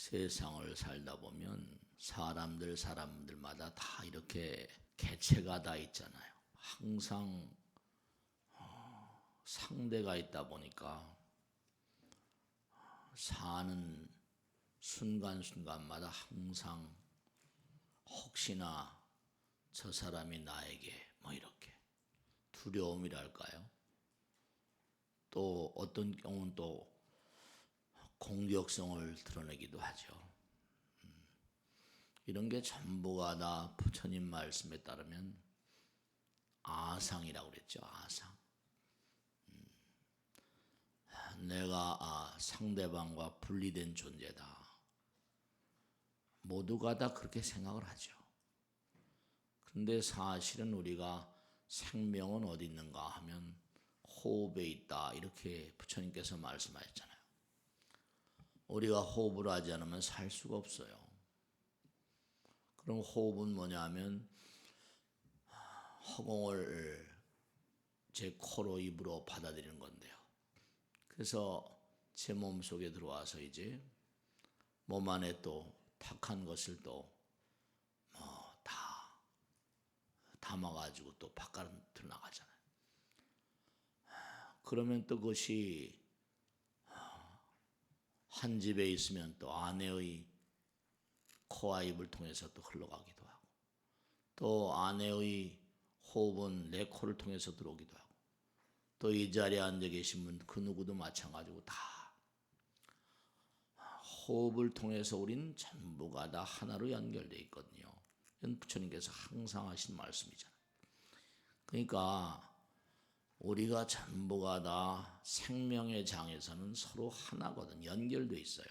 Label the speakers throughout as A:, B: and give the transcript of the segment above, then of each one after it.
A: 세상을 살다 보면 사람들마다 다 이렇게 개체가 다 있잖아요. 항상 상대가 있다 보니까 사는 순간순간마다 항상 혹시나 저 사람이 나에게 이렇게 두려움이랄까요? 또 어떤 경우는 또 공격성을 드러내기도 하죠. 이런 게 전부가 다 부처님 말씀에 따르면 아상이라고 그랬죠. 아상. 내가 상대방과 분리된 존재다. 모두가 다 그렇게 생각을 하죠. 그런데 사실은 우리가 생명은 어디 있는가 하면 호흡에 있다. 이렇게 부처님께서 말씀하셨잖아요. 우리가 호흡을 하지 않으면 살 수가 없어요. 그럼 호흡은 뭐냐 하면 허공을 제 코로 입으로 받아들이는 건데요. 그래서 제 몸속에 들어와서 이제 몸 안에 또 탁한 것을 또 다 담아가지고 또 바깥으로 나가잖아요. 그러면 또 그것이 한 집에 있으면 또 아내의 코와 입을 통해서 또 흘러가기도 하고, 또 아내의 호흡은 내 코를 통해서 들어오기도 하고, 또 이 자리에 앉아 계신 분 그 누구도 마찬가지고 다 호흡을 통해서 우린 전부가 다 하나로 연결되어 있거든요. 이건 부처님께서 항상 하신 말씀이잖아요. 그러니까 우리가 전부가 다 생명의 장에서는 서로 하나거든. 연결되어 있어요.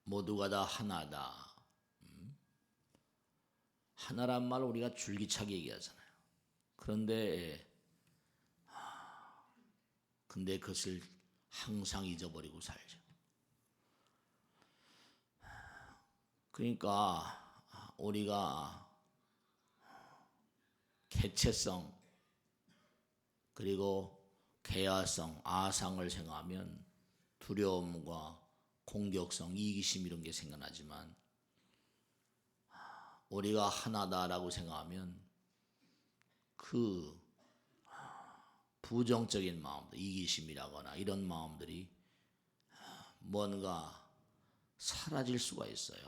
A: 모두가 다 하나다. 하나란 말 우리가 줄기차게 얘기하잖아요. 그런데 그것을 항상 잊어버리고 살죠. 그러니까 우리가 개체성 그리고 개화성, 아상을 생각하면 두려움과 공격성, 이기심 이런 게 생겨나지만 우리가 하나다라고 생각하면 그 부정적인 마음들, 이기심이라거나 이런 마음들이 뭔가 사라질 수가 있어요.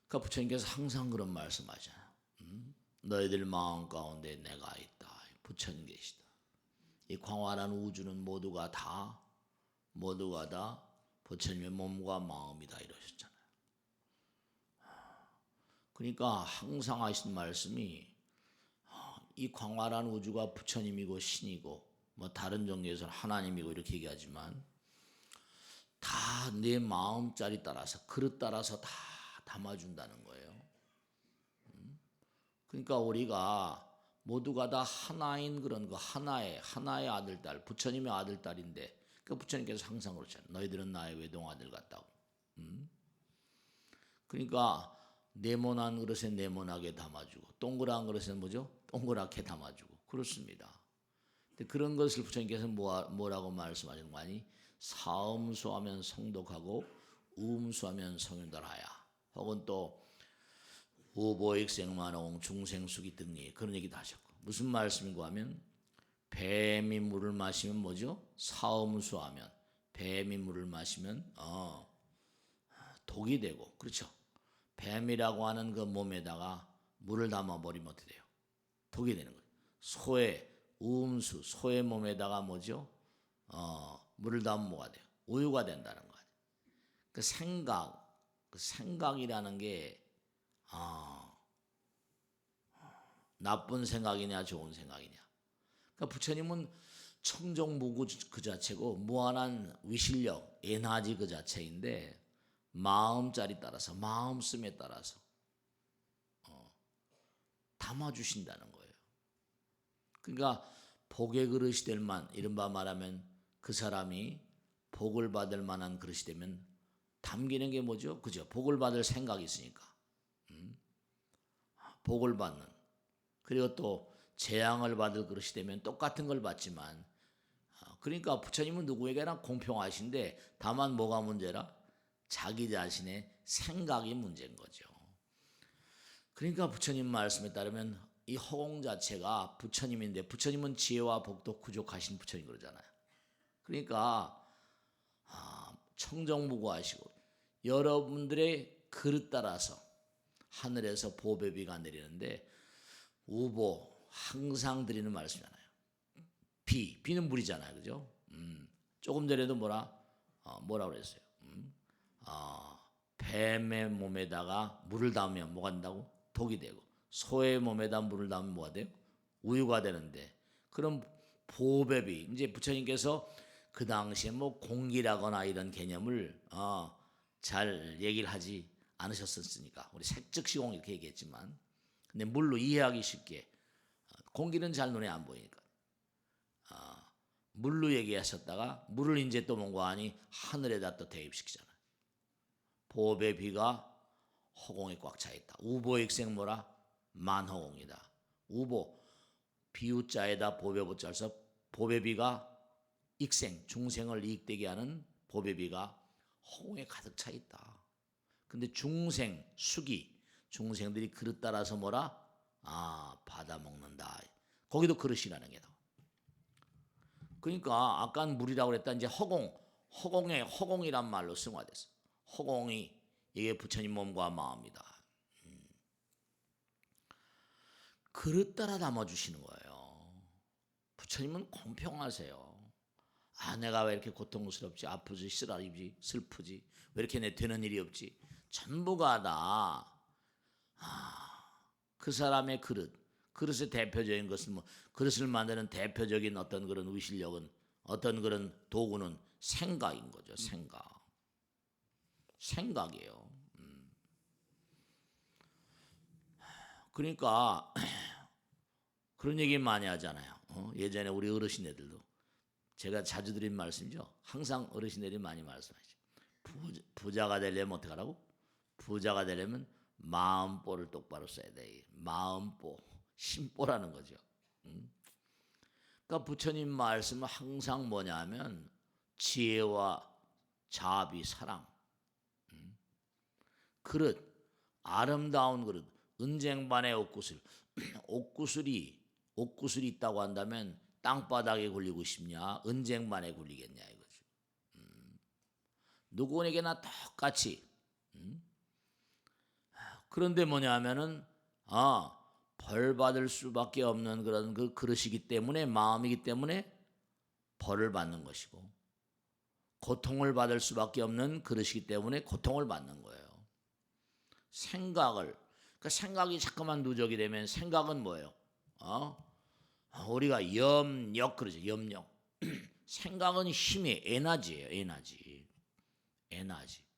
A: 그러니까 부처님께서 항상 그런 말씀하잖아요. 너희들 마음 가운데 내가 있다. 부처님 계시다. 이 광활한 우주는 모두가 다 부처님의 몸과 마음이다 이러셨잖아요. 그러니까 항상 하신 말씀이 이 광활한 우주가 부처님이고 신이고 다른 종교에서는 하나님이고 이렇게 얘기하지만 다 내 마음자리 따라서 그릇 따라서 다 담아준다는 거예요. 그러니까 우리가 모두가 다 하나인 그런 하나의 아들, 딸, 부처님의 아들, 딸인데 그 부처님께서 항상 그렇잖아요. 너희들은 나의 외동아들 같다고. 그러니까 네모난 그릇에 네모나게 담아주고 동그란 그릇에 동그랗게 담아주고 그렇습니다. 근데 그런 것을 부처님께서 뭐라고 말씀하시는 거 아니? 사음수하면 성독하고 우음수하면 성윤달하야. 혹은 또 우보익생만홍 중생수기 등리 그런 얘기도 하셨고 무슨 말씀인가 하면 뱀이 물을 마시면 사음수하면 뱀이 물을 마시면 독이 되고 그렇죠. 뱀이라고 하는 그 몸에다가 물을 담아버리면 어떻게 돼요? 독이 되는 거예요. 소의 몸에다가 물을 담으면 뭐가 돼요? 우유가 된다는 거예요. 그 생각이라는 게 나쁜 생각이냐 좋은 생각이냐. 그러니까 부처님은 청정무구 그 자체고 무한한 위실력, 에너지 그 자체인데 마음자리 따라서 마음씀에 따라서 담아주신다는 거예요. 그러니까 복의 그릇이 될 이른바 말하면 그 사람이 복을 받을 만한 그릇이 되면 담기는 게 뭐죠? 그죠? 복을 받을 생각이 있으니까. 복을 받는. 그리고 또 재앙을 받을 그릇이 되면 똑같은 걸 받지만 그러니까 부처님은 누구에게나 공평하신데 다만 뭐가 문제라? 자기 자신의 생각이 문제인 거죠. 그러니까 부처님 말씀에 따르면 이 허공 자체가 부처님인데 부처님은 지혜와 복도 부족하신 부처님 그러잖아요. 그러니까 청정무구하시고 여러분들의 그릇 따라서 하늘에서 보배비가 내리는데 우보 항상 드리는 말씀이잖아요. 비는 물이잖아요, 그죠? 조금 전에도 뭐라 그랬어요? 뱀의 몸에다가 물을 닿으면 뭐가 된다고? 독이 되고 소의 몸에다 물을 닿으면 뭐가 돼요? 우유가 되는데 그럼 보배비 이제 부처님께서 그 당시에 뭐 공기라거나 이런 개념을 잘 얘기를 하지 않으셨었으니까 우리 색즉시공 이렇게 얘기했지만 근데 물로 이해하기 쉽게 공기는 잘 눈에 안 보이니까 물로 얘기하셨다가 물을 이제 또 뭔가 하니 하늘에다 또 대입시키잖아요. 보배 비가 허공에 꽉 차 있다. 우보익생 뭐라? 만허공이다. 우보 비우자에다 보배보자 해서 보배비가 익생 중생을 이익되게 하는 보배비가 허공에 가득 차 있다. 근데 중생 수기 중생들이 그릇 따라서 뭐라? 받아 먹는다. 거기도 그릇이라는 게 나와. 그러니까 아까는 물이라고 그랬다. 이제 허공에 허공이란 말로 승화됐어. 허공이 이게 부처님 몸과 마음이다. 그릇 따라 담아주시는 거예요. 부처님은 공평하세요. 내가 왜 이렇게 고통스럽지? 아프지? 쓰라리지? 슬프지? 왜 이렇게 내 되는 일이 없지? 전부가 다 그 사람의 그릇의 대표적인 것은 뭐 그릇을 만드는 대표적인 어떤 그런 의실력은 어떤 그런 도구는 생각인 거죠. 생각이에요. 그러니까 그런 얘기 많이 하잖아요. 예전에 우리 어르신애들도 제가 자주 드린 말씀이죠. 항상 어르신들이 많이 말씀하시죠. 부자가 되려면 어떻게 하라고? 부자가 되려면 마음보를 똑바로 써야 돼. 마음보, 심보라는 거죠. 그러니까 부처님 말씀은 항상 뭐냐면 지혜와 자비, 사랑, 그릇, 아름다운 그릇, 은쟁반의 옷구슬. 옷구슬이 있다고 한다면 땅바닥에 굴리고 싶냐 은쟁반에 굴리겠냐 이거죠. 누구에게나 똑같이 그런데 뭐냐면은 벌 받을 수밖에 없는 그런 그 그릇이기 때문에 마음이기 때문에 벌을 받는 것이고 고통을 받을 수밖에 없는 그릇이기 때문에 고통을 받는 거예요. 그러니까 생각이 자꾸만 누적이 되면 생각은 뭐예요? 우리가 염력 그러죠. 염력. 생각은 힘이 에너지예요. 에너지.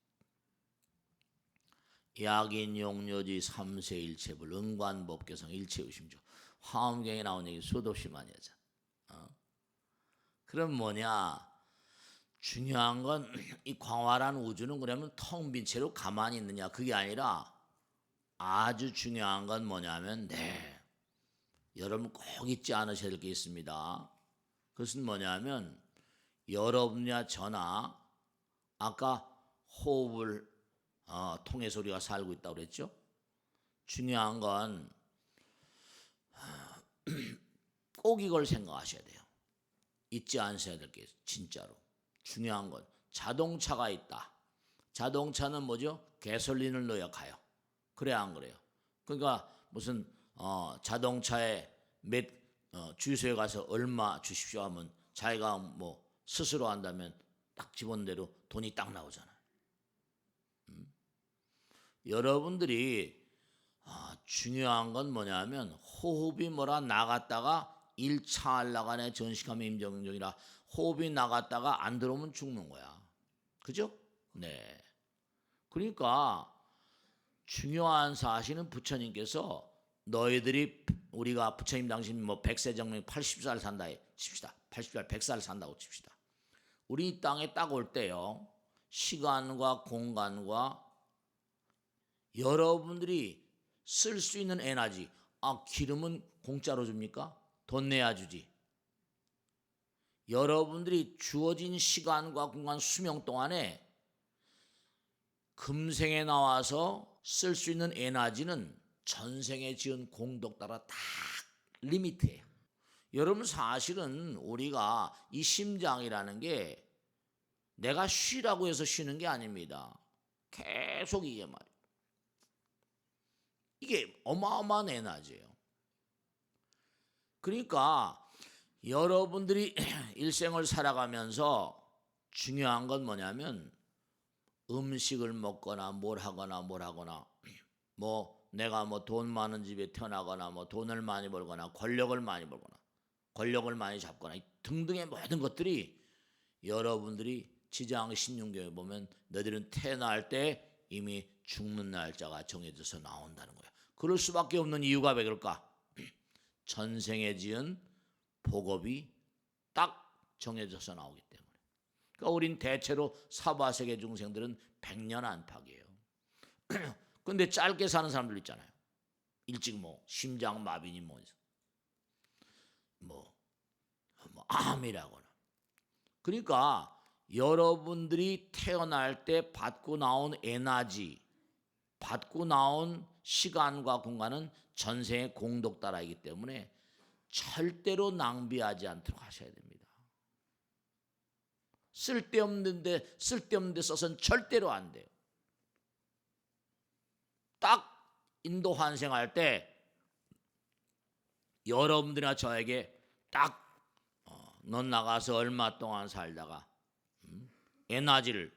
A: 약인 용료지 삼세일체불 응관법계성 일체의심조 화엄경에 나온 얘기 수도 없이 많이 하잖아. 그럼 뭐냐? 중요한 건 이 광활한 우주는 그러면 텅 빈 채로 가만히 있느냐 그게 아니라 아주 중요한 건 뭐냐면 여러분 꼭 잊지 않으셔야 될 게 있습니다. 그것은 뭐냐면 여러분이나 저나 아까 호흡을 통해서 우리가 살고 있다고 그랬죠. 중요한 건 꼭 이걸 생각하셔야 돼요. 잊지 않으셔야 될 게 진짜로 중요한 건 자동차가 있다. 자동차는 뭐죠? 가솔린을 넣어야 가요. 그래 안 그래요? 그러니까 무슨 자동차에 주유소에 가서 얼마 주십시오 하면 자기가 뭐 스스로 한다면 딱 집은 대로 돈이 딱 나오잖아요. 여러분들이 중요한 건 뭐냐면 호흡이 나갔다가 1차 하려가네 전식하면 임정정이라 호흡이 나갔다가 안 들어오면 죽는 거야. 그죠? 네. 그러니까 중요한 사실은 부처님께서 너희들이 우리가 부처님 당시 100세 정령 80살 산다 칩시다. 80살 100살 산다고 칩시다. 우리 이 땅에 딱 올 때요. 시간과 공간과 여러분들이 쓸 수 있는 에너지 기름은 공짜로 줍니까? 돈 내야 주지. 여러분들이 주어진 시간과 공간 수명 동안에 금생에 나와서 쓸 수 있는 에너지는 전생에 지은 공덕 따라 딱 리미트예요. 여러분 사실은 우리가 이 심장이라는 게 내가 쉬라고 해서 쉬는 게 아닙니다. 계속 이게 말이에요. 이게 어마어마한 에너지예요. 그러니까 여러분들이 일생을 살아가면서 중요한 건 뭐냐면 음식을 먹거나 뭘 하거나 뭐 내가 뭐 돈 많은 집에 태어나거나 뭐 돈을 많이 벌거나 권력을 많이 벌거나 권력을 많이 잡거나 등등의 모든 것들이 여러분들이 지장 신윤경에 보면 너희들은 태어날 때 이미 죽는 날짜가 정해져서 나온다는 거예요. 그럴 수밖에 없는 이유가 왜 그럴까? 전생에 지은 복업이 딱 정해져서 나오기 때문에. 그러니까 우린 대체로 사바세계 중생들은 100년 안팎이에요. 근데 짧게 사는 사람들 있잖아요. 일찍 뭐 심장마비니 뭐 암이라거나. 그러니까 여러분들이 태어날 때 받고 나온 에너지, 받고 나온 시간과 공간은 전생의 공덕 따라이기 때문에 절대로 낭비하지 않도록 하셔야 됩니다. 쓸데없는 데 써서는 절대로 안 돼요. 딱 인도 환생할 때 여러분들이나 저에게 딱 넌 나가서 얼마 동안 살다가 에너지를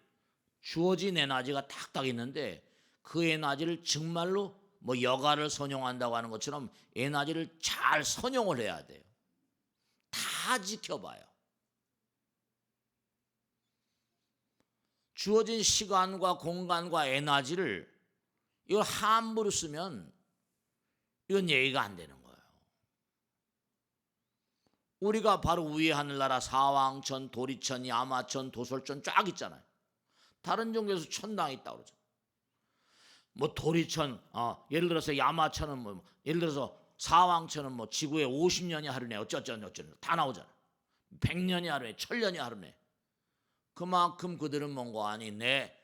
A: 주어진 에너지가 딱딱 있는데 그 에너지를 정말로 뭐 여가를 선용한다고 하는 것처럼 에너지를 잘 선용을 해야 돼요. 다 지켜봐요. 주어진 시간과 공간과 에너지를 이걸 함부로 쓰면 이건 예의가 안 되는 거예요. 우리가 바로 위에 하늘나라 사왕천, 도리천, 야마천, 도솔천 쫙 있잖아요. 다른 종교에서 천당이 있다고 그러죠. 뭐 도리천, 예를 들어서 야마천은 뭐 예를 들어서 사왕천은 뭐 지구에 50년이 하루네 어쩌쩌 다 나오잖아. 100년이 하루네, 1000년이 하루네. 그만큼 그들은 뭔가 아니 내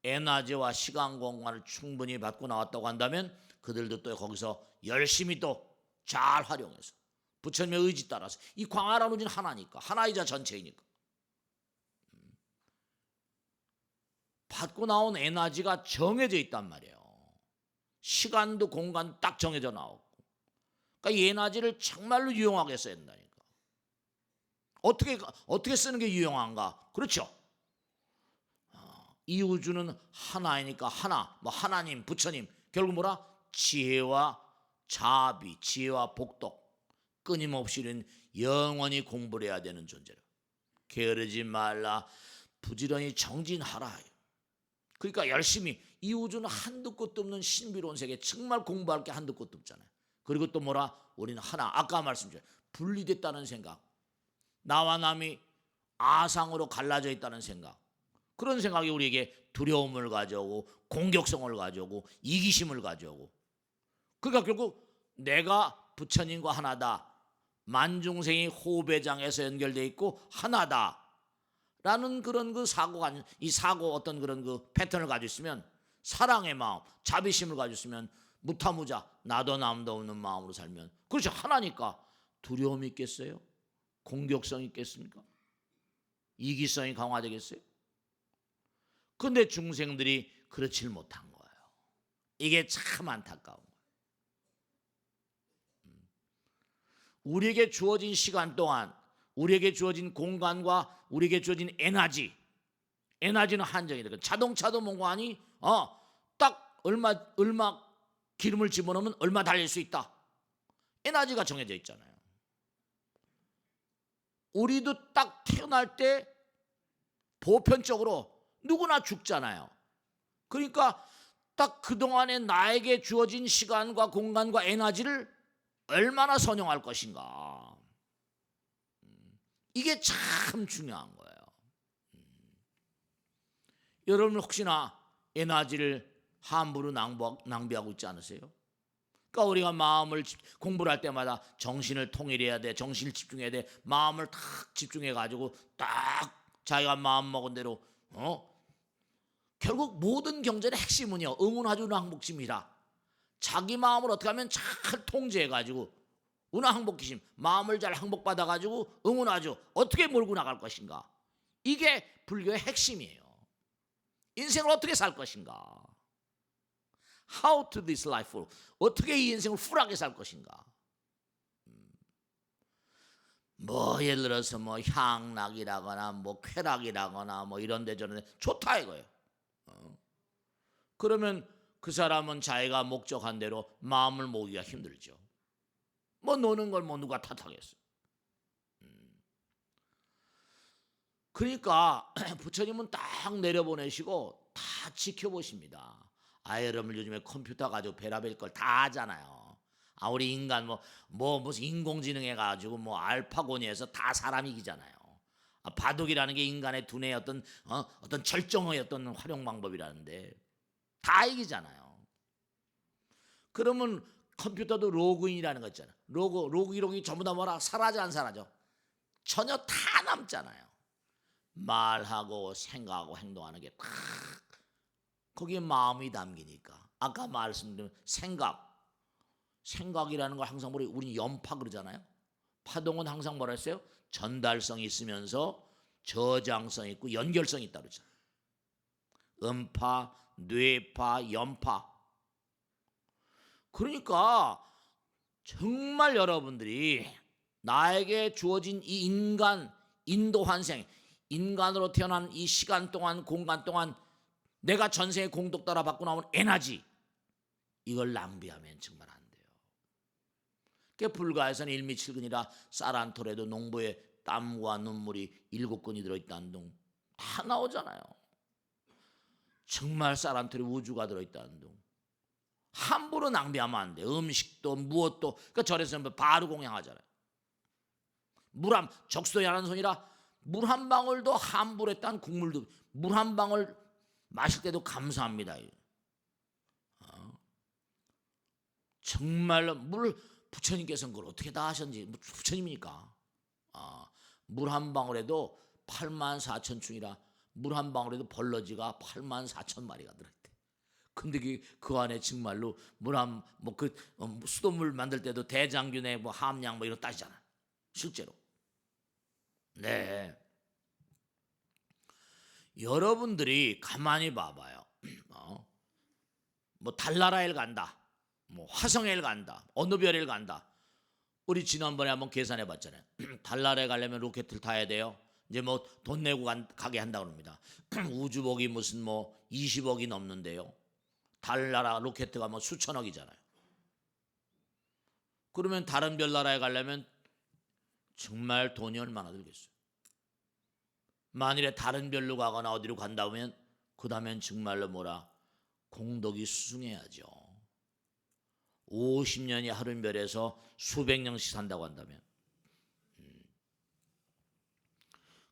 A: 에너지와 시간 공간을 충분히 받고 나왔다고 한다면 그들도 또 거기서 열심히 또 잘 활용해서 부처님의 의지 따라서 이 광활한 우주는 하나니까 하나이자 전체이니까 받고 나온 에너지가 정해져 있단 말이에요. 시간도 공간도 딱 정해져 나오고 그러니까 이 에너지를 정말로 유용하게 써야 된다니까. 어떻게 쓰는 게 유용한가? 그렇죠. 이 우주는 하나이니까 하나, 뭐 하나님, 부처님 결국 뭐라? 지혜와 자비, 지혜와 복덕 끊임없이 영원히 공부를 해야 되는 존재라. 게으르지 말라, 부지런히 정진하라. 그러니까 열심히 이 우주는 한두 끝도 없는 신비로운 세계 정말 공부할 게 한두 끝도 없잖아요. 그리고 또 뭐라? 우리는 하나, 아까 말씀드렸죠. 분리됐다는 생각, 나와 남이 아상으로 갈라져 있다는 생각, 그런 생각이 우리에게 두려움을 가져오고 공격성을 가져오고 이기심을 가져오고 그러니까 결국 내가 부처님과 하나다. 만중생이 호배장에서 연결되어 있고 하나다. 라는 그런 그 사고가 이 사고 어떤 그런 그 패턴을 가지고 있으면 사랑의 마음, 자비심을 가지고 있으면 무타무자 나도 남도 없는 마음으로 살면 그렇죠. 하나니까 두려움이 있겠어요? 공격성이 있겠습니까? 이기성이 강화되겠어요? 근데 중생들이 그렇질 못한 거예요. 이게 참 안타까운 거예요. 우리에게 주어진 시간 동안 우리에게 주어진 공간과 우리에게 주어진 에너지는 한정이 되거든. 자동차도 뭔가 아니 딱 얼마 기름을 집어넣으면 얼마 달릴 수 있다. 에너지가 정해져 있잖아요. 우리도 딱 태어날 때 보편적으로 누구나 죽잖아요. 그러니까 딱 그동안에 나에게 주어진 시간과 공간과 에너지를 얼마나 선용할 것인가. 이게 참 중요한 거예요. 여러분 혹시나 에너지를 함부로 낭비하고 있지 않으세요? 그러니까 우리가 공부를 할 때마다 정신을 통일해야 돼. 정신을 집중해야 돼. 마음을 딱 집중해 가지고 딱 자기가 마음 먹은 대로 결국 모든 경전의 핵심은요, 응운하주 항복심이라. 자기 마음을 어떻게 하면 잘 통제해 가지고 운항복기심, 마음을 잘 항복받아 가지고 응운하주 어떻게 몰고 나갈 것인가. 이게 불교의 핵심이에요. 인생을 어떻게 살 것인가. How to this life. 어떻게 이 인생을 풀하게 살 것인가. 뭐 예를 들어서 뭐 향락이라거나 뭐 쾌락이라거나 뭐 이런데 저런데 좋다 이거예요. 그러면 그 사람은 자기가 목적한 대로 마음을 모으기가 힘들죠. 뭐 노는 걸 뭐 누가 탓하겠어요. 그러니까 부처님은 딱 내려보내시고 다 지켜보십니다. 여러분 요즘에 컴퓨터 가지고 별의별 걸 다 하잖아요. 우리 인간 무슨 인공지능 해가지고 뭐 알파고니에서 다 사람 이기잖아요. 바둑이라는 게 인간의 두뇌의 어떤 절정의 어떤 활용 방법이라는데 다 이기잖아요. 그러면 컴퓨터도 로그인이라는 거 있잖아요. 로그 기록이 전부 다 뭐라 사라져 안 사라져? 전혀 다 남잖아요. 말하고 생각하고 행동하는 게 딱 거기에 마음이 담기니까. 아까 말씀드린 생각이라는 걸 항상 우리 연파 그러잖아요. 파동은 항상 뭐라 했어요? 전달성이 있으면서 저장성이 있고 연결성이 있다 그러잖아요. 음파, 뇌파, 연파. 그러니까 정말 여러분들이 나에게 주어진 이 인도 환생, 인간으로 태어난 이 시간 동안 공간 동안 내가 전생에 공덕 따라 받고 나온 에너지, 이걸 낭비하면 정말 안 돼요. 그 불가에서는 일미칠근이라 쌀한톨에도 농부의 땀과 눈물이 7근이 들어있다는 둥 다 나오잖아요. 정말 쌀한톨에 우주가 들어있다는 둥 함부로 낭비하면 안 돼. 음식도 무엇도. 그러니까 절에서 바로 공양하잖아요. 적소에 하는 손이라 물 한 방울도 함부로 했다는 국물도 물 한 방울 마실 때도 감사합니다. 정말로 부처님께서는 그걸 어떻게 다 하셨는지. 부처님이니까. 물 한 방울에도 84,000충이라 물 한 방울에도 벌러지가 84,000마리가 들어있대. 근데 그 안에 정말로 수돗물 만들 때도 대장균의 함량 이런 따지잖아. 실제로. 네. 여러분들이 가만히 봐봐요. 달나라에 간다. 화성에 간다. 어느 별에 간다. 우리 지난번에 한번 계산해 봤잖아요. 달나라에 가려면 로켓을 타야 돼요. 이제 돈 내고 가게 한다 그럽니다. 우주복이 무슨 20억이 넘는데요. 달나라 로켓가 수천억이잖아요. 그러면 다른 별나라에 가려면 정말 돈이 얼마나 들겠어요. 만일에 다른 별로 가거나 어디로 간다면 그 다음엔 정말로 공덕이 수승해야죠. 50년이 하루 별에서 수백 년씩 산다고 한다면.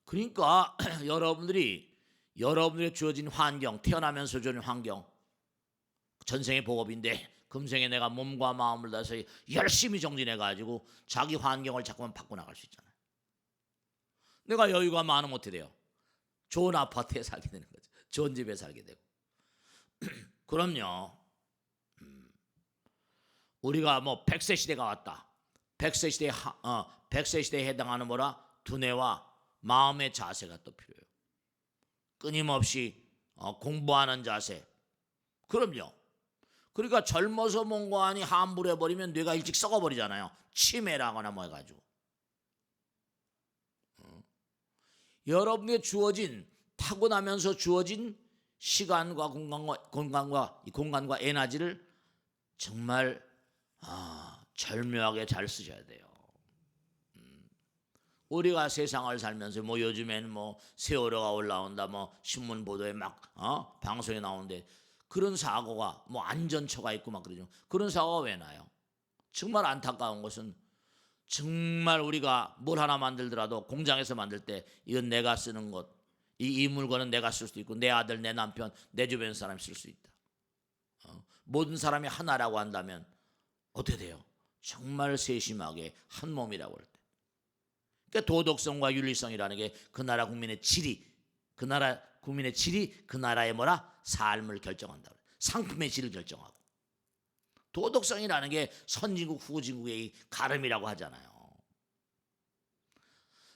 A: 그러니까 여러분들이 주어진 환경, 태어나면서 주어진 환경, 전생의 복업인데 금생에 내가 몸과 마음을 다해서 열심히 정진해가지고 자기 환경을 자꾸만 바꿔나갈 수 있잖아요. 내가 여유가 많으면 어떻게 돼요? 좋은 아파트에 살게 되는 거죠. 좋은 집에 살게 되고. 그럼요. 우리가 100세 시대가 왔다. 100세 시대에 해당하는 두뇌와 마음의 자세가 또 필요해요. 끊임없이 공부하는 자세. 그럼요. 그러니까 젊어서 뭔가 함부로 해버리면 뇌가 일찍 썩어버리잖아요. 치매라거나 해가지고. 여러분에게 타고나면서 주어진 시간과 공간과 에너지를 정말 절묘하게 잘 쓰셔야 돼요. 우리가 세상을 살면서 요즘에는 세월호가 올라온다, 신문 보도에 방송에 나오는데 그런 사고가 안전처가 있고 그러죠. 그런 사고가 왜 나요? 정말 안타까운 것은 정말 우리가 뭘 하나 만들더라도 공장에서 만들 때 이건 내가 쓰는 것, 이 물건은 내가 쓸 수도 있고 내 아들, 내 남편, 내 주변 사람이 쓸 수 있다. 모든 사람이 하나라고 한다면 어떻게 돼요? 정말 세심하게 한 몸이라고 할 때. 그러니까 도덕성과 윤리성이라는 게 그 나라 국민의 질이, 그 나라 국민의 질이 그 나라의 뭐라? 삶을 결정한다. 상품의 질을 결정하고. 도덕성이라는 게 선진국 후진국의 가름이라고 하잖아요.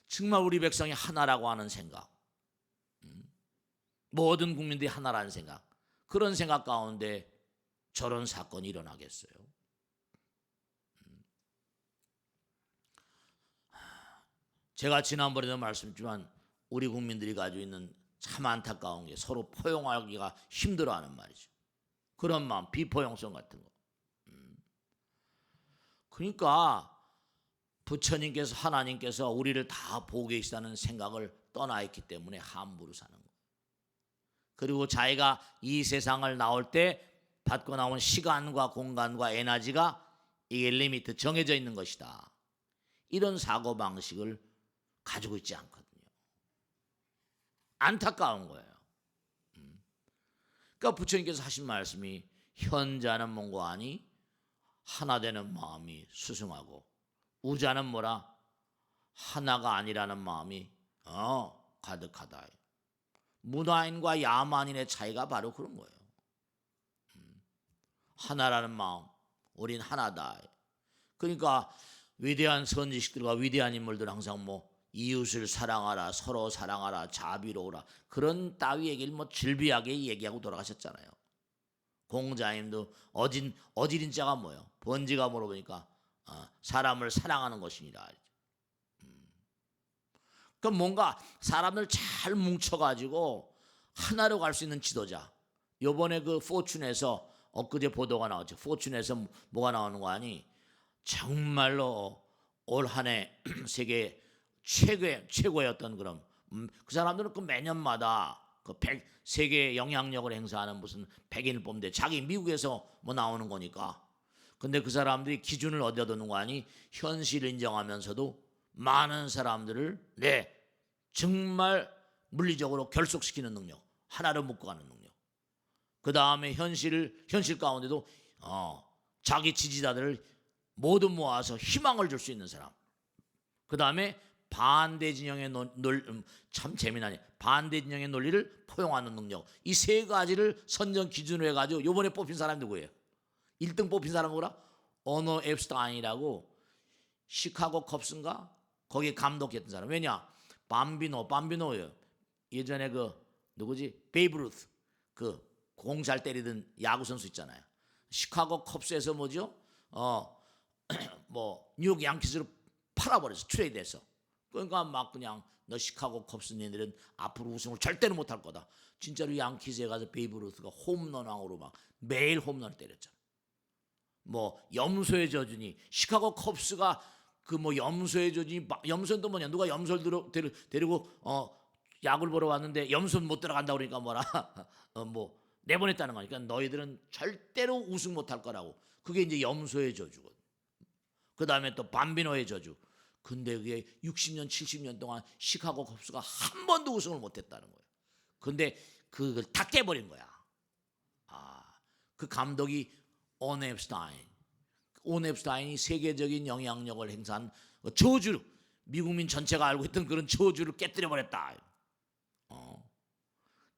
A: 정말 우리 백성이 하나라고 하는 생각, 모든 국민들이 하나라는 생각, 그런 생각 가운데 저런 사건이 일어나겠어요? 제가 지난번에도 말씀드렸지만 우리 국민들이 가지고 있는 참 안타까운 게 서로 포용하기가 힘들어하는 말이죠. 그런 마음, 비포용성 같은 거. 그러니까 부처님께서, 하나님께서 우리를 다 보고 계시다는 생각을 떠나 있기 때문에 함부로 사는 거예요. 그리고 자기가 이 세상을 나올 때 받고 나온 시간과 공간과 에너지가 이게 리미트 정해져 있는 것이다. 이런 사고방식을 가지고 있지 않거든요. 안타까운 거예요. 그러니까 부처님께서 하신 말씀이 현자는 뭔가 아니 하나 되는 마음이 수승하고, 우자는 뭐라? 하나가 아니라는 마음이 가득하다. 문화인과 야만인의 차이가 바로 그런 거예요. 하나라는 마음, 우린 하나다. 그러니까 위대한 선지식들과 위대한 인물들 항상 뭐 이웃을 사랑하라, 서로 사랑하라, 자비로우라, 그런 따위 얘기를 뭐 질비하게 얘기하고 돌아가셨잖아요. 공자님도 어지린 자가 뭐예요? 번지가 물어보니까 사람을 사랑하는 것이니라. 그럼 뭔가 사람들 잘 뭉쳐가지고 하나로 갈 수 있는 지도자. 요번에 그 포춘에서 엊그제 보도가 나왔죠. 포춘에서 뭐가 나오는 거 아니? 정말로 올 한 해 세계 최고의 어떤 그런 그 사람들은 그 매년마다 그 세계 영향력을 행사하는 무슨 백인을 뽑는데 자기 미국에서 뭐 나오는 거니까. 근데 그 사람들이 기준을 어디다 두는 거 아니? 현실을 인정하면서도 많은 사람들을 정말 물리적으로 결속시키는 능력, 하나로 묶어가는 능력. 그 다음에 현실 가운데도 자기 지지자들을 모두 모아서 희망을 줄 수 있는 사람. 그 다음에 반대 진영의 참 재미나네. 반대 진영의 논리를 포용하는 능력. 이 세 가지를 선정 기준으로 해가지고 요번에 뽑힌 사람이 누구예요? 1등 뽑힌 사람 뭐라? 오노 앱스타인이라고 시카고 컵스인가? 거기 감독했던 사람. 왜냐? 밤비노예요. 예전에 그 누구지? 베이브 루스, 그 공 잘 때리던 야구 선수 있잖아요. 시카고 컵스에서 뭐죠? 뭐 뉴욕 양키스로 팔아버렸어. 트레이드해서. 그러니까 막 그냥 너 시카고 컵스 니들은 앞으로 우승을 절대로 못할 거다. 진짜로 양키스에 가서 베이브 루스가 홈런왕으로 막 매일 홈런을 때렸잖아. 뭐 염소의 저주니 시카고 컵스가 그 뭐 염소의 저주니, 염소는 또 뭐냐? 누가 염소를 데리고 야구를 보러 왔는데 염소는 못 들어간다 그러니까 뭐라 뭐 내보냈다는 거니까 너희들은 절대로 우승 못할 거라고. 그게 이제 염소의 저주거든. 그 다음에 또 밤비노의 저주. 근데 그게 60년 70년 동안 시카고 컵스가 한 번도 우승을 못했다는 거예요. 근데 그걸 다 깨버린 거야. 그 감독이 온 앱스타인이 세계적인 영향력을 행사한 저주, 미국민 전체가 알고 있던 그런 저주를 깨뜨려 버렸다.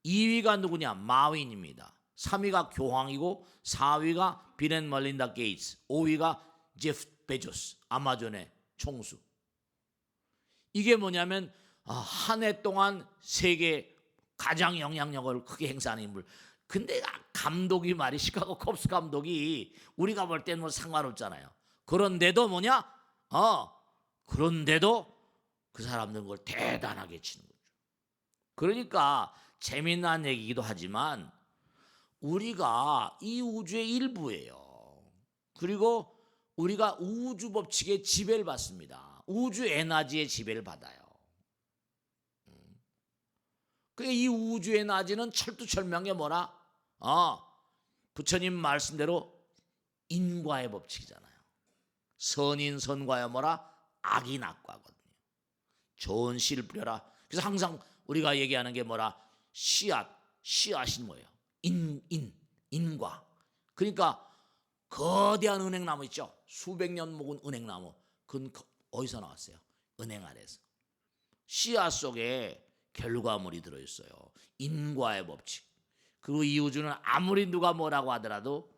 A: 2위가 누구냐? 마윈입니다. 3위가 교황이고 4위가 빌 앤 멀린다 게이츠, 5위가 제프 베조스, 아마존의 총수. 이게 뭐냐면 한 해 동안 세계 가장 영향력을 크게 행사하는 인물. 근데 감독이 말이 시카고 컵스 감독이 우리가 볼 때는 뭐 상관없잖아요. 그런데도 뭐냐? 그런데도 그 사람들은 그걸 대단하게 치는 거죠. 그러니까 재미난 얘기이기도 하지만 우리가 이 우주의 일부예요. 그리고 우리가 우주 법칙의 지배를 받습니다. 우주 에너지의 지배를 받아요. 그러니까 이 우주 에너지는 철두철미한 게 뭐라? 부처님 말씀대로 인과의 법칙이잖아요. 선인 선과야 뭐라? 악인 악과거든요. 좋은 씨를 뿌려라. 그래서 항상 우리가 얘기하는 게 뭐라? 씨앗이 뭐예요? 인과. 그러니까 거대한 은행나무 있죠. 수백 년 묵은 은행나무. 그건 어디서 나왔어요? 은행 아래에서. 씨앗 속에 결과물이 들어있어요. 인과의 법칙. 그리고 이 우주는 아무리 누가 뭐라고 하더라도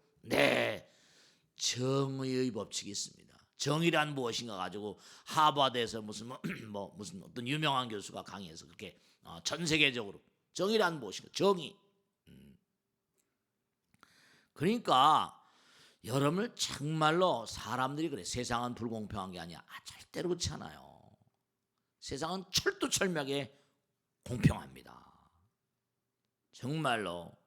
A: 정의의 법칙이 있습니다. 정의란 무엇인가 가지고 하버드에서 무슨 무슨 어떤 유명한 교수가 강의해서 그렇게 전 세계적으로 정의란 무엇인가, 정의. 그러니까 여러분을 정말로 사람들이 그래, 세상은 불공평한 게 아니야. 절대로 그렇지 않아요. 세상은 철두철미하게 공평합니다. 정말로.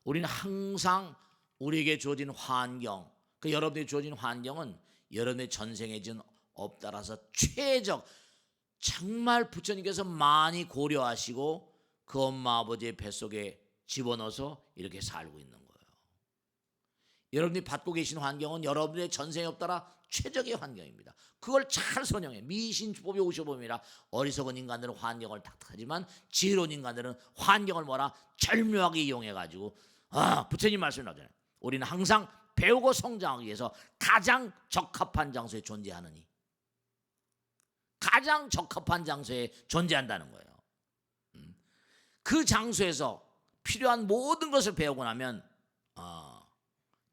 A: 우리는 항상 우리에게 주어진 환경, 그 여러분에게 주어진 환경은 여러분의 전생에 진 업 따라서 최적, 정말 부처님께서 많이 고려하시고 그 엄마 아버지의 뱃속에 집어넣어서 이렇게 살고 있는 거예요. 여러분이 받고 계신 환경은 여러분의 전생에 업 따라 최적의 환경입니다. 그걸 잘 선용해. 미신법이 55법이라 어리석은 인간들은 환경을 탓하지만 지혜로운 인간들은 환경을 절묘하게 이용해가지고 부처님 말씀이 나오잖아요. 우리는 항상 배우고 성장하기 위해서 가장 적합한 장소에 존재하느니, 가장 적합한 장소에 존재한다는 거예요. 그 장소에서 필요한 모든 것을 배우고 나면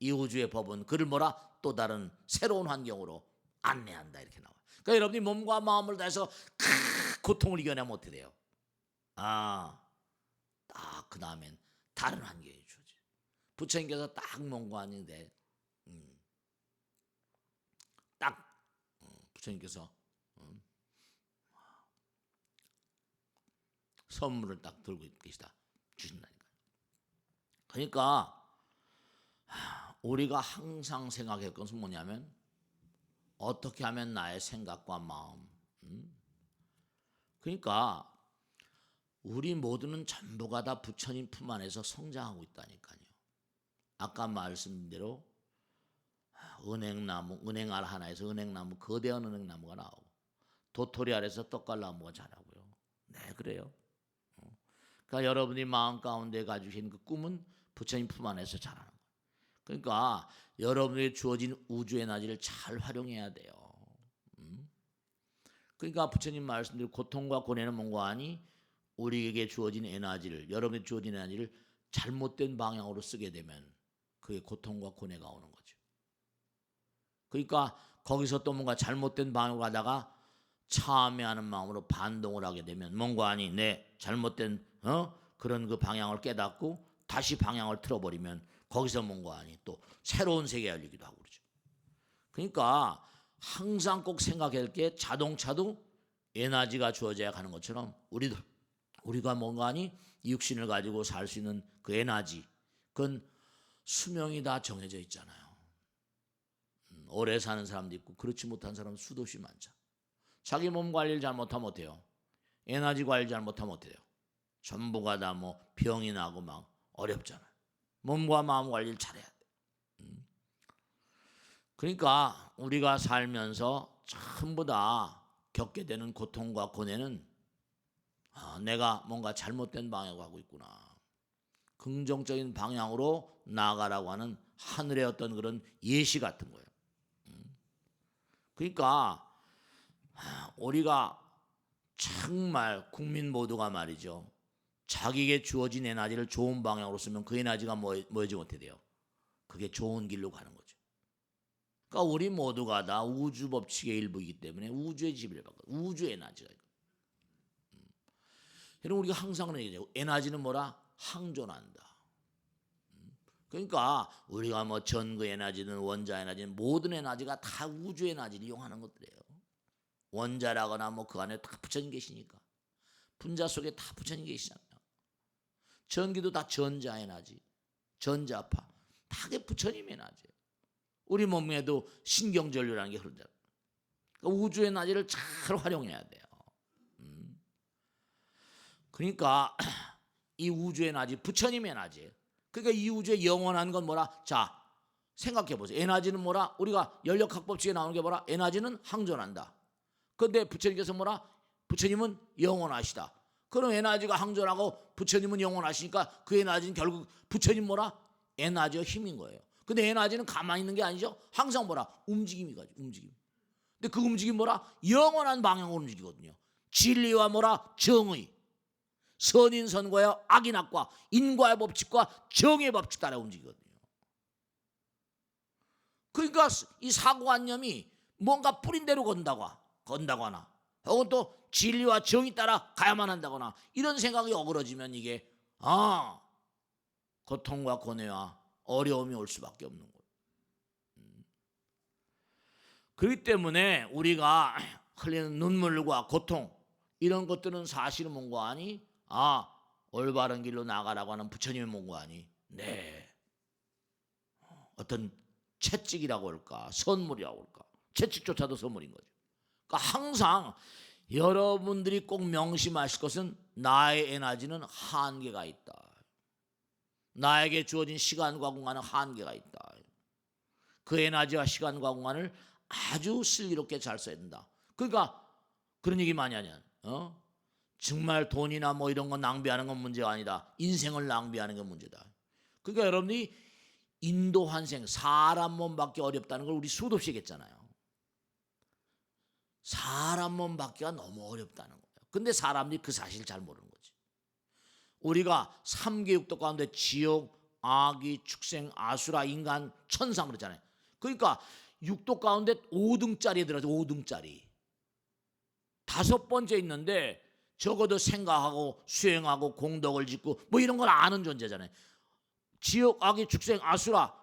A: 이 우주의 법은 그를 또 다른 새로운 환경으로 안내한다, 이렇게 나와요. 그러니까 여러분이 몸과 마음을 다해서 고통을 이겨내면 어떻게 돼요? 그 다음엔 다른 환경이 주어져. 부처님께서 딱 몸과 아닌데 부처님께서 선물을 딱 들고 계시다 주신다니까요. 그러니까 우리가 항상 생각할 것은 뭐냐면 어떻게 하면 나의 생각과 마음, 그러니까 우리 모두는 전부가 다 부처님 품 안에서 성장하고 있다니까요. 아까 말씀드린 대로 은행나무, 은행알 하나에서 은행나무, 거대한 은행나무가 나오고 도토리 아래서 떡갈나무가 자라고요. 네, 그래요. 그러니까 여러분이 마음 가운데 가지고 계신 그 꿈은 부처님 품 안에서 자라는 거예요. 그러니까 여러분에게 주어진 우주의 에너지를 잘 활용해야 돼요. 그러니까 부처님 말씀대로 고통과 고뇌는 뭔가 하니 우리에게 주어진 에너지를, 여러분에게 주어진 에너지를 잘못된 방향으로 쓰게 되면 그게 고통과 고뇌가 오는 거죠. 그러니까 거기서 또 뭔가 잘못된 방향으로 가다가 참회하는 마음으로 반동을 하게 되면 뭔가 하니 잘못된 그런 그 방향을 깨닫고 다시 방향을 틀어버리면 거기서 뭔가 하니 또 새로운 세계가 열리기도 하고 그러죠. 그러니까 항상 꼭 생각해야 할 게 자동차도 에너지가 주어져야 가는 것처럼 우리가 뭔가 하니 이 육신을 가지고 살 수 있는 그 에너지, 그건 수명이 다 정해져 있잖아요. 오래 사는 사람도 있고 그렇지 못한 사람은 수도 없이 많죠. 자기 몸 관리를 잘못하면 어때요? 에너지 관리를 잘못하면 어때요? 전부가 다 병이 나고 막 어렵잖아요. 몸과 마음 관리를 잘해야 돼. 그러니까 우리가 살면서 전부 다 겪게 되는 고통과 고뇌는 내가 뭔가 잘못된 방향으로 가고 있구나. 긍정적인 방향으로 나아가라고 하는 하늘의 어떤 그런 예시 같은 거예요. 그러니까 우리가 정말 국민 모두가 말이죠, 자기에게 주어진 에너지를 좋은 방향으로 쓰면 그 에너지가 뭐지 못해 돼요? 그게 좋은 길로 가는 거죠. 그러니까 우리 모두가 다 우주 법칙의 일부이기 때문에 우주의 지배를 받고 우주 에너지가 있고. 여러분 우리가 항상 얘기해요. 에너지는 항존한다. 그러니까 우리가 전구 에너지든 원자 에너지든 모든 에너지가 다 우주 에너지를 이용하는 것들이에요. 원자라거나 그 안에 다 부처님 계시니까. 분자 속에 다 부처님 계시잖아요. 전기도 다 전자 에너지, 전자파, 다 그게 부처님 에너지예요. 우리 몸에도 신경전류라는 게 흐른다. 그러니까 우주 에너지를 잘 활용해야 돼요. 그러니까 이 우주 에너지, 부처님 에너지예요. 그러니까 이 우주의 영원한 건 자, 생각해 보세요. 에너지는 우리가 연력학 법칙에 나오는 게 에너지는 항존한다. 그런데 부처님께서 부처님은 영원하시다. 그럼 에너지가 항존하고 부처님은 영원하시니까 그 에너지는 결국 부처님 에너지와 힘인 거예요. 근데 에너지는 가만히 있는 게 아니죠. 항상 뭐라? 움직임이 가죠. 움직임. 근데 그 움직임 뭐라? 영원한 방향으로 움직이거든요. 진리와 뭐라? 정의. 선인선과의 악인악과 인과의 법칙과 정의의 법칙 따라 움직이거든요. 그러니까 이 사고관념이 뭔가 뿌린 대로 건다거나 혹은 또 진리와 정의 따라 가야만 한다거나 이런 생각이 어그러지면 이게 고통과 고뇌와 어려움이 올 수밖에 없는 거예요. 그렇기 때문에 우리가 흘리는 눈물과 고통 이런 것들은 사실은 뭔가 아니? 올바른 길로 나가라고 하는 부처님의 뭔가 아니? 네. 어떤 채찍이라고 할까? 선물이라고 할까? 채찍조차도 선물인 거죠. 그러니까 항상 여러분들이 꼭 명심하실 것은 나의 에너지는 한계가 있다. 나에게 주어진 시간과 공간은 한계가 있다. 그 에너지와 시간과 공간을 아주 슬기롭게 잘 써야 된다. 그러니까 그런 얘기 많이 하냐? 정말 돈이나 뭐 이런 거 낭비하는 건 문제가 아니다. 인생을 낭비하는 게 문제다. 그러니까 여러분이 인도 환생, 사람 몸 받기 어렵다는 걸 우리 수도 없이 얘기했잖아요. 사람 몸 받기가 너무 어렵다는 거예요. 근데 사람들이 그 사실을 잘 모르는 거지. 우리가 3계 육도 가운데 지옥, 아기, 축생, 아수라, 인간, 천상 그러잖아요. 그러니까 육도 가운데 5등짜리 들어가죠. 5등짜리. 5번째 있는데 적어도 생각하고 수행하고 공덕을 짓고 뭐 이런 걸 아는 존재잖아요. 지옥, 아기, 축생, 아수라,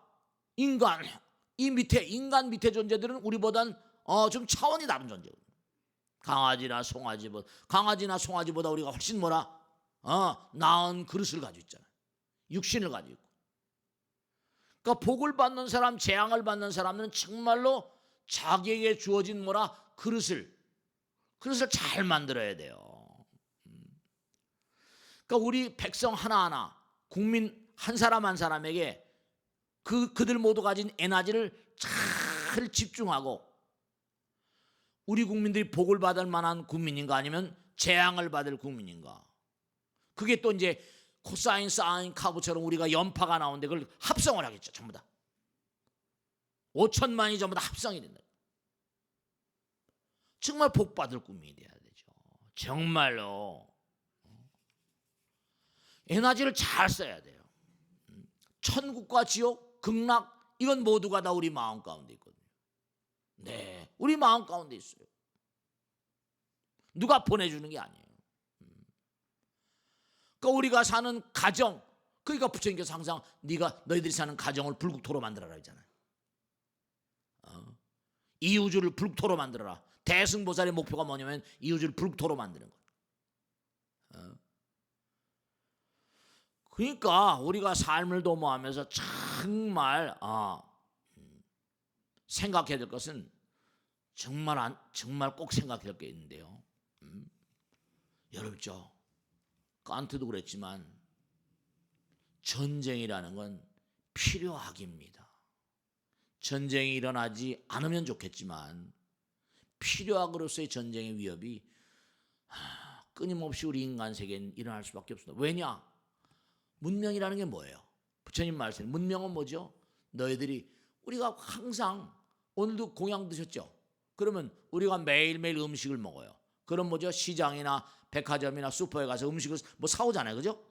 A: 인간 이 밑에 인간 밑에 존재들은 우리보단 좀 차원이 다른 존재거든요. 강아지나 송아지보다 우리가 훨씬 뭐라 나은 그릇을 가지고 있잖아요. 육신을 가지고 있고. 그러니까 복을 받는 사람, 재앙을 받는 사람은 정말로 자기에게 주어진 뭐라 그릇을 잘 만들어야 돼요. 그러니까 우리 백성 하나하나, 국민 한 사람 한 사람에게 그들 모두 가진 에너지를 잘 집중하고 우리 국민들이 복을 받을 만한 국민인가 아니면 재앙을 받을 국민인가. 그게 또 이제 코사인, 사인, 카브처럼 우리가 연파가 나오는데 그걸 합성을 하겠죠. 전부 다. 5천만이 전부 다 합성이 된다. 정말 복 받을 국민이 돼야 되죠. 정말로. 에너지를 잘 써야 돼요. 천국과 지옥, 극락 이건 모두가 다 우리 마음 가운데 있거든요. 네, 우리 마음 가운데 있어요. 누가 보내주는 게 아니에요. 그러니까 우리가 사는 가정, 그러니까 부처님께서 항상 너희들이 사는 가정을 불국토로 만들어라 했잖아요. 이 우주를 불국토로 만들어라. 대승보살의 목표가 뭐냐면 이 우주를 불국토로 만드는 것. 그러니까 우리가 삶을 도모하면서 정말 생각해야 될 것은 정말 꼭 생각해야 될 게 있는데요. 여러분 칸트도 그랬지만 전쟁이라는 건 필요악입니다. 전쟁이 일어나지 않으면 좋겠지만 필요악으로서의 전쟁의 위협이 끊임없이 우리 인간 세계에 일어날 수밖에 없습니다. 왜냐? 문명이라는 게 뭐예요? 부처님 말씀 문명은 뭐죠? 너희들이 우리가 항상 오늘도 공양 드셨죠? 그러면 우리가 매일매일 음식을 먹어요. 그럼 뭐죠? 시장이나 백화점이나 슈퍼에 가서 음식을 뭐 사오잖아요. 그죠?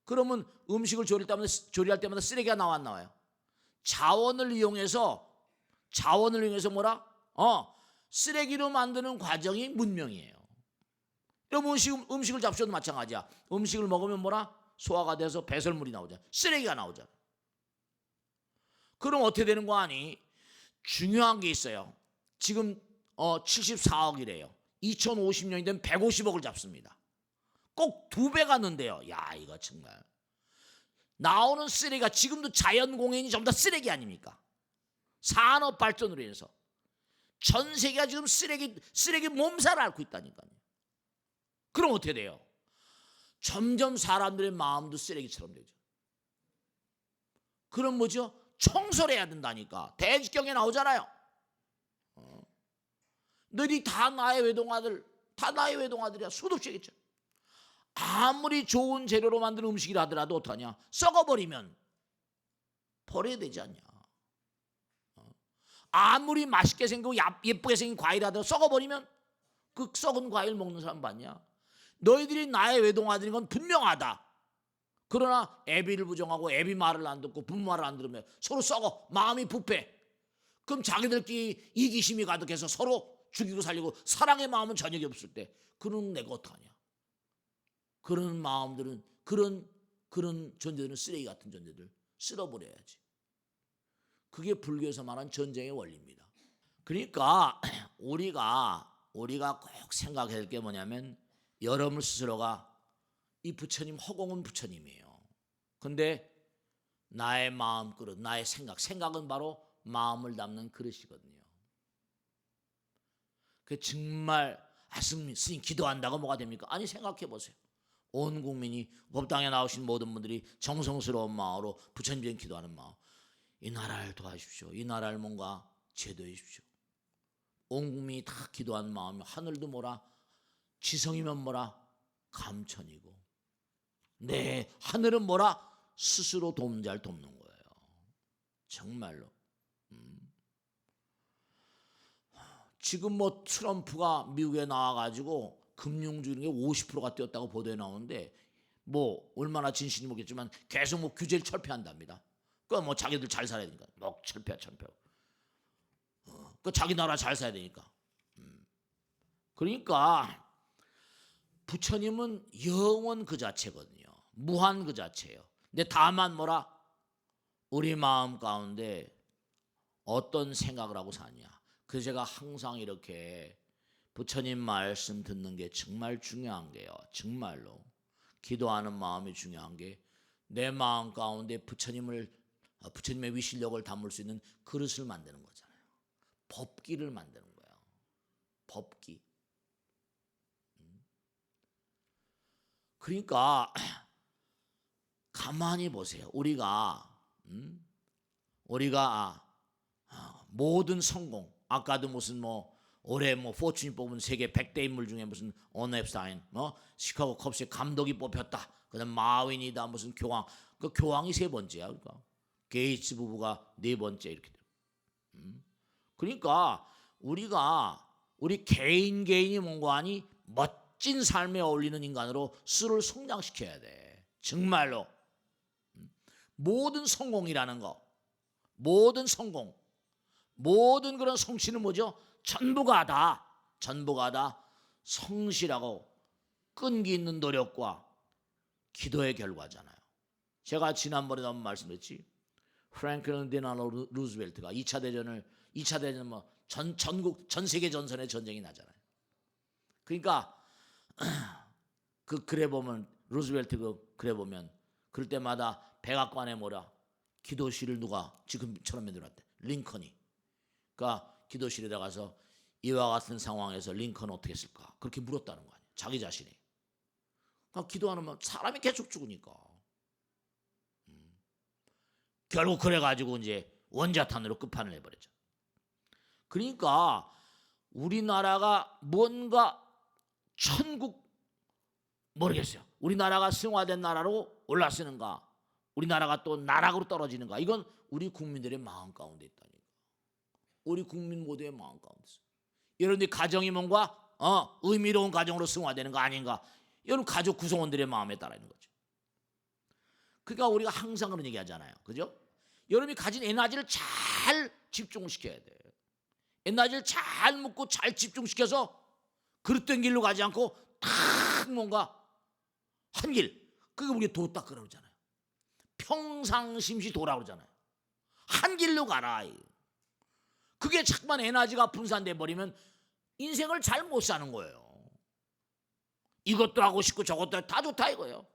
A: 그러면 음식을 조리할 때마다 쓰레기가 안 나와요. 자원을 이용해서 뭐라? 쓰레기로 만드는 과정이 문명이에요. 그럼 음식을 잡수셔도 마찬가지야. 음식을 먹으면 뭐라? 소화가 돼서 배설물이 나오잖아. 쓰레기가 나오잖아. 그럼 어떻게 되는 거 아니? 중요한 게 있어요. 지금 74억이래요. 2050년이 되면 150억을 잡습니다. 꼭 2배가 는데요. 야, 이거 정말. 나오는 쓰레기가 지금도 자연공해인이 전부 다 쓰레기 아닙니까? 산업 발전으로 인해서 전 세계가 지금 쓰레기 몸살을 앓고 있다니까요. 그럼 어떻게 돼요? 점점 사람들의 마음도 쓰레기처럼 되죠. 그럼 뭐죠? 청소를 해야 된다니까. 대직경에 나오잖아요. 너희들이 다 나의 외동아들이야. 수도 없이 얘기했죠. 아무리 좋은 재료로 만든 음식이라 하더라도 어떠냐? 썩어버리면 버려야 되지 않냐? 아무리 맛있게 생기고 예쁘게 생긴 과일이라도 썩어버리면 그 썩은 과일 먹는 사람 봤냐? 너희들이 나의 외동아들인 건 분명하다. 그러나 애비를 부정하고 애비 말을 안 듣고 부모 말을 안 들으면 서로 썩어. 마음이 부패. 그럼 자기들끼리 이기심이 가득해서 서로 죽이고 살리고 사랑의 마음은 저녁이 없을 때 그런 내가 어떡하냐? 그런 마음들은 그런 존재들은 쓰레기 같은 존재들 쓸어버려야지. 그게 불교에서 말한 전쟁의 원리입니다. 그러니까 우리가 꼭 생각해야 될 게 뭐냐면 여러분 스스로가 이 부처님 허공은 부처님이에요. 근데 나의 마음 그릇, 나의 생각은 바로 마음을 담는 그릇이거든요. 그 정말 스님 기도한다고 뭐가 됩니까? 아니 생각해 보세요. 온 국민이 법당에 나오신 모든 분들이 정성스러운 마음으로 부처님께 기도하는 마음. 이 나라를 도와주십시오. 이 나라를 뭔가 제도해 주십시오. 온 국민이 다 기도한 마음이 하늘도 뭐라 지성이면 뭐라 감천이고 네 하늘은 뭐라 스스로 돕는 자를 돕는 거예요. 정말로. 지금 뭐 트럼프가 미국에 나와가지고 금융주의 50%가 뛰었다고 보도에 나오는데 뭐 얼마나 진실인지 모르겠지만 계속 뭐 규제를 철폐한답니다. 그 뭐 자기들 잘 살아야 되니까 뭐 철폐. 그 자기 나라 잘 살아야 되니까. 그러니까 부처님은 영원 그 자체거든요. 무한 그 자체예요. 근데 다만 뭐라 우리 마음 가운데 어떤 생각을 하고 사냐. 그래서 제가 항상 이렇게 부처님 말씀 듣는 게 정말 중요한 게요. 정말로 기도하는 마음이 중요한 게 내 마음 가운데 부처님의 위실력을 담을 수 있는 그릇을 만드는 거잖아요. 법기를 만드는 거예요. 법기. 그러니까 가만히 보세요. 우리가 모든 성공, 아까도 무슨 뭐 올해 뭐 포춘이 뽑은 세계 100대 인물 중에 무슨 언앱스타인, 시카고 컵스의 감독이 뽑혔다. 그다음 마윈이다, 무슨 교황, 그 교황이 세 번째야. 그러니까 게이츠 부부가 네 번째 이렇게 돼요. 그러니까 우리 개인이 뭔가 하니 멋진 삶에 어울리는 인간으로 스스로를 성장시켜야 돼. 정말로. 모든 성공이라는 거, 모든 성공, 모든 그런 성취는 뭐죠? 전부가 다 성실하고 끈기 있는 노력과 기도의 결과잖아요. 제가 지난번에도 한번 말씀드렸지. 프랭클린 딜라노 루즈벨트가 2차 대전 뭐 전 세계 전선에 전쟁이 나잖아요. 그러니까 그 글에 보면 루즈벨트 그 글에 보면 그럴 때마다 백악관에 뭐라 기도실을 누가 지금처럼 만들었대. 링컨이. 그러니까 기도실에 들어가서 이와 같은 상황에서 링컨은 어떻게 했을까? 그렇게 물었다는 거 아니에요. 자기 자신이. 그러니까 기도하면 사람이 계속 죽으니까. 결국 그래가지고 이제 원자탄으로 끝판을 내버렸죠. 그러니까 우리나라가 뭔가 천국 모르겠어요. 우리나라가 승화된 나라로 올라서는가, 우리나라가 또 나락으로 떨어지는가, 이건 우리 국민들의 마음 가운데 있다니까. 우리 국민 모두의 마음 가운데 있어요. 여러분들 가정이 뭔가 의미로운 가정으로 승화되는 거 아닌가? 여러분 가족 구성원들의 마음에 따라 있는 거죠. 그러니까 우리가 항상 그런 얘기하잖아요. 그죠? 여러분이 가진 에너지를 잘 집중을 시켜야 돼. 에너지를 잘 묻고 잘 집중시켜서 그릇된 길로 가지 않고 탁 뭔가 한 길. 그게 우리가 도딱 그러잖아요. 평상심시 도라 그러잖아요. 한 길로 가라. 그게 자꾸만 에너지가 분산돼 버리면 인생을 잘 못 사는 거예요. 이것도 하고 싶고 저것도 다 좋다 이거예요.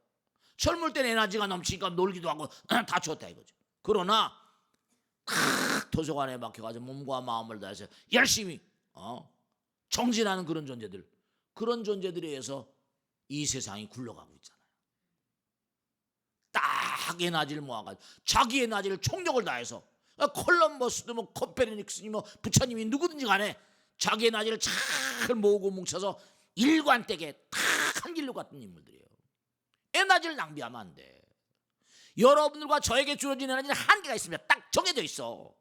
A: 젊을 때는 에너지가 넘치니까 놀기도 하고 다 좋다 이거죠. 그러나 도서관에 막혀가지고 몸과 마음을 다해서 열심히 정진하는 그런 존재들에 의해서 이 세상이 굴러가고 있잖아요. 딱 에너지를 모아가지고 자기 에너지를 총력을 다해서 콜럼버스도 뭐 코페르니쿠스니 뭐 부처님이 누구든지 간에 자기 에너지를 잘 모으고 뭉쳐서 일관되게 딱 한 길로 갔던 인물들이에요. 에너지를 낭비하면 안 돼. 여러분들과 저에게 주어진 에너지는 한계가 있습니다. 딱 정해져 있어.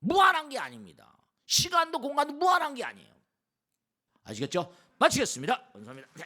A: 무한한 게 아닙니다. 시간도 공간도 무한한 게 아니에요. 아시겠죠? 마치겠습니다. 감사합니다. 네.